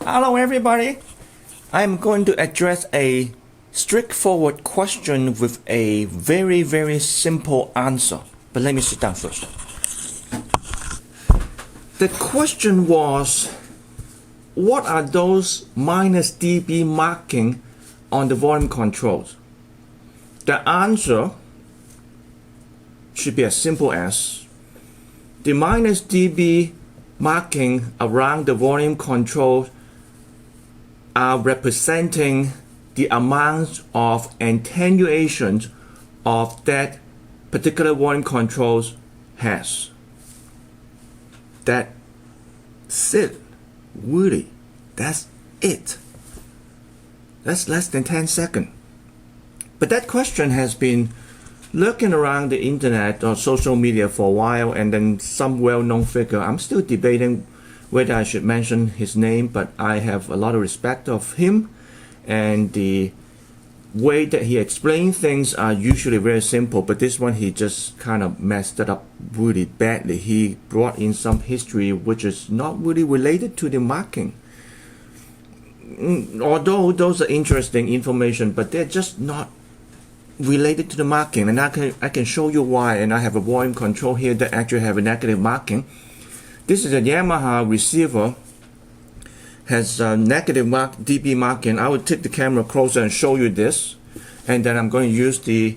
Hello everybody. I'm going to address a straightforward question with a very simple answer. But let me sit down first. The question was, what are those minus dB marking on the volume controls? The answer should be as simple as the minus dB marking around the volume control are representing the amount of attenuation of that particular volume controls has. That's it. Really, that's it. That's less than 10 seconds. But that question has been lurking around the internet or social media for a while, and then some well-known figure, I'm still debating whether I should mention his name, but I have a lot of respect of him, and the way that he explains things are usually very simple, but this one he just kind of messed it up really badly. He brought in some history which is not really related to the marking. Although those are interesting information, but they're just not related to the marking, and I can show you why. And I have a volume control here that actually have a negative marking. This is a Yamaha receiver, has a negative dB marking. I will take the camera closer and show you this, and then I'm going to use the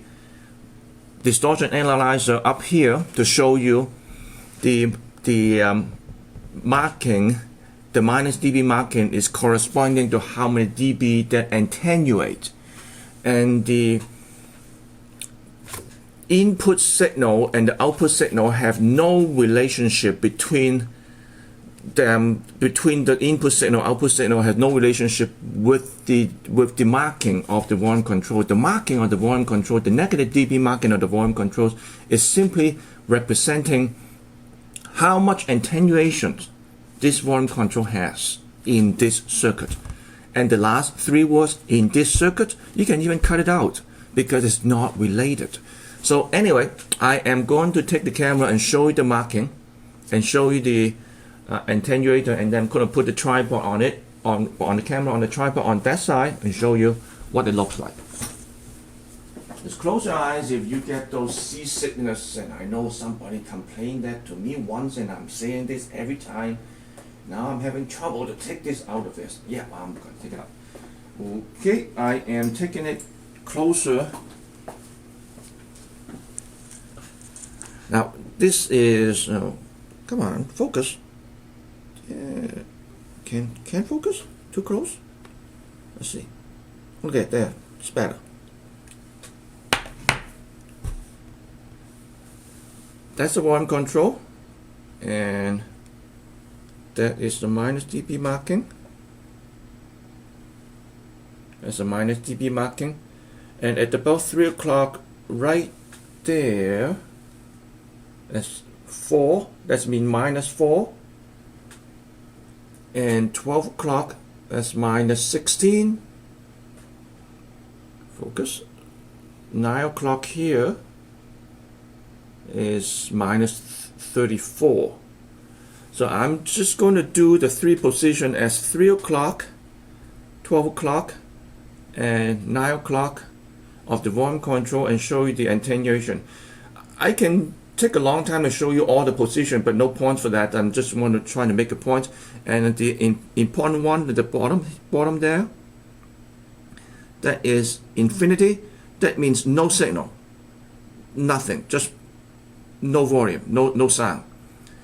distortion analyzer up here to show you the marking. The minus dB marking is corresponding to how many dB that attenuate, and the input signal and the output signal have no relationship between them. Between the input signal, output signal has no relationship with the marking of the volume control. The marking of the volume control, the negative dB marking of the volume controls, is simply representing how much attenuation this volume control has in this circuit. And the last three words in this circuit, you can even cut it out because it's not related. So anyway, I am going to take the camera and show you the marking and show you the attenuator, and then I'm going to put the tripod on it, on the camera on the tripod on that side, and show you what it looks like. Just close your eyes if you get those seasickness, and I know somebody complained that to me once, and I'm saying this every time. Now I'm having trouble to take this out of this. Yeah, I'm going to take it out. Okay, I am taking it closer. Now this is, come on, focus. Can focus? Too close? Let's see. Okay, there, it's better. That's the volume control, and that is the minus dB marking. That's the minus dB marking, and at about 3 o'clock right there, that's 4, that's mean minus 4, and 12 o'clock, that's minus 16. Focus. 9 o'clock here is minus 34. So I'm just going to do the three position as 3 o'clock, 12 o'clock, and 9 o'clock of the volume control, and show you the attenuation. I can take a long time to show you all the position, but no point for that. I'm just want to try to make a point. And the important one at the bottom there, that is infinity. That means no signal, nothing, just no volume, no sound.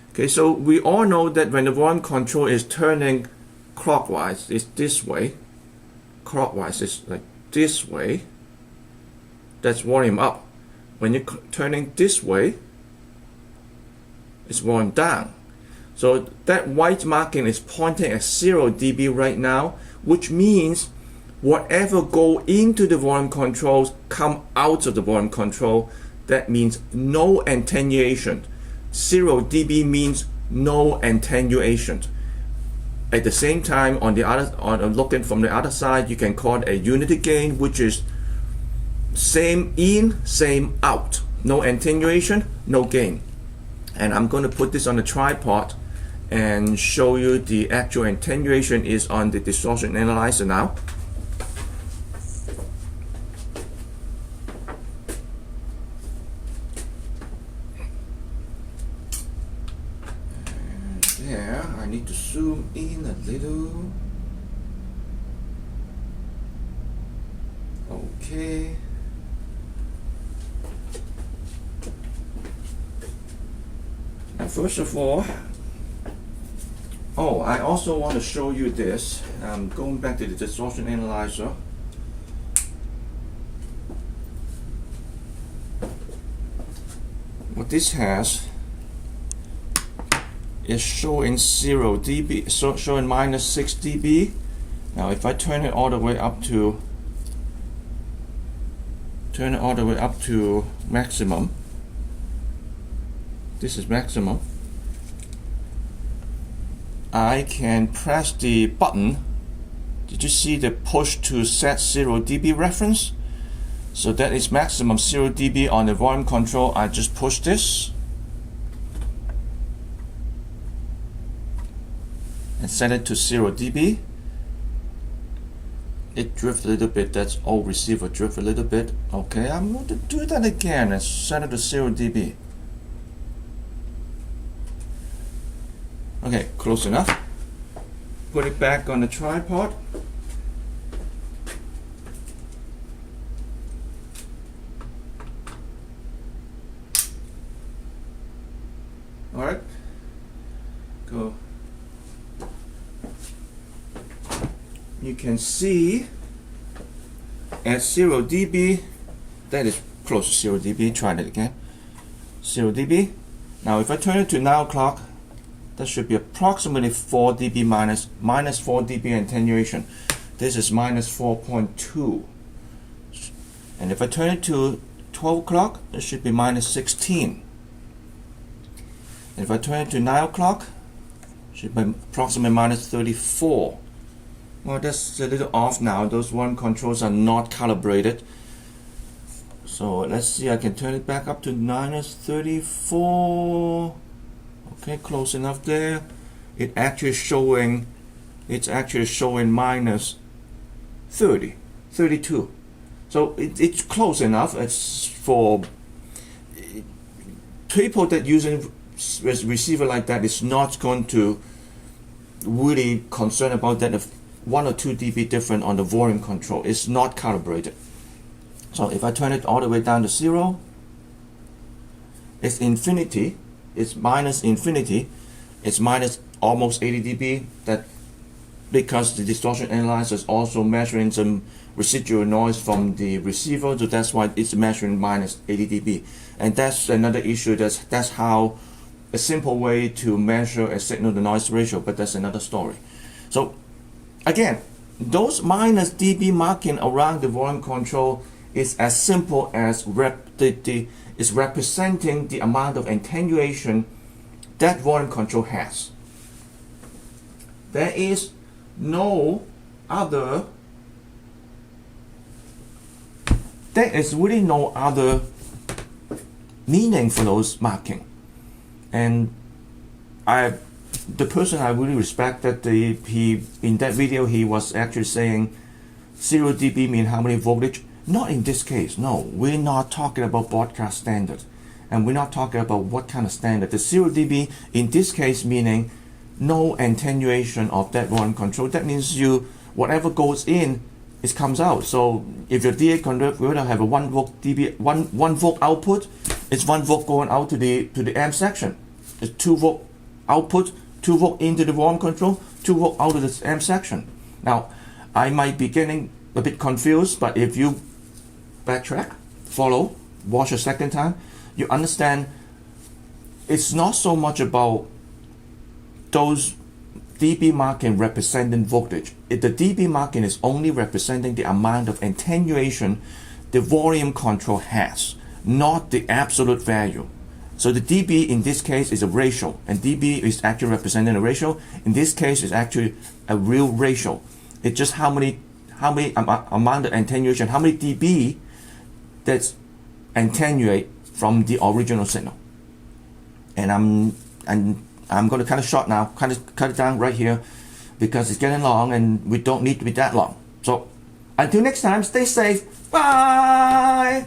Okay, so we all know that when the volume control is turning clockwise, it's this way. Clockwise is like this way. That's volume up. When you're turning this way, it's volume down. So that white marking is pointing at 0 dB right now, which means whatever go into the volume controls come out of the volume control. That means no attenuation. 0 dB means no attenuation. At the same time, on the other, looking from the other side, you can call it a unity gain, which is same in, same out. No attenuation, no gain. And I'm going to put this on the tripod and show you the actual attenuation is on the distortion analyzer now. And there, I need to zoom in a little. Okay. Now first of all, I also want to show you this. Going back to the distortion analyzer. What this has is showing 0 dB, showing minus 6 dB. Now if I turn it all the way up to maximum, this is maximum, I can press the button. Did you see the push to set 0 dB reference? So that is maximum 0 dB on the volume control. I just push this and set it to 0 dB. It drifts a little bit. That's all receiver drift a little bit. Okay, I'm going to do that again and set it to 0 dB. Okay, close enough. Put it back on the tripod. Alright, go. You can see at 0 dB, that is close to 0 dB. Try that again. 0 dB. Now if I turn it to now clock, that should be approximately 4 dB minus 4 dB attenuation. This is minus 4.2. And if I turn it to 12 o'clock, that should be minus 16. And if I turn it to 9 o'clock, it should be approximately minus 34. Well, that's a little off now. Those one controls are not calibrated. So let's see, I can turn it back up to minus 34. Okay, close enough there. It's actually showing minus 30, 32. So it's close enough. It's for people that using receiver like that is not going to really concerned about that if 1 or 2 dB different on the volume control. It's not calibrated. So if I turn it all the way down to 0, it's infinity. It's minus infinity. It's minus almost 80 dB. That because the distortion analyzer is also measuring some residual noise from the receiver, so that's why it's measuring minus 80 dB. And that's another issue. That's how a simple way to measure a signal to noise ratio, but that's another story. So again, those minus dB marking around the volume control is as simple as is representing the amount of attenuation that volume control has. There is really no other meaning for those marking. And the person I really respect that in that video he was actually saying 0 dB mean how many voltage. Not in this case, no. We're not talking about broadcast standard, and we're not talking about what kind of standard. The 0 dB in this case meaning no attenuation of that volume control. That means whatever goes in, it comes out. So if your DA converter have a 1 volt output, it's 1 volt going out to the amp section. It's 2 volt output, 2 volt into the volume control, 2 volt out of the amp section. Now I might be getting a bit confused, but if you backtrack, follow, watch a second time, you understand it's not so much about those dB marking representing voltage. The dB marking is only representing the amount of attenuation the volume control has, not the absolute value. So the dB in this case is a ratio, and dB is actually representing a ratio. In this case, it's actually a real ratio. It's just how many amount of attenuation, how many dB that's attenuate from the original signal. And I'm going to cut it short now, cut it down right here, because it's getting long and we don't need to be that long. So until next time, stay safe. Bye.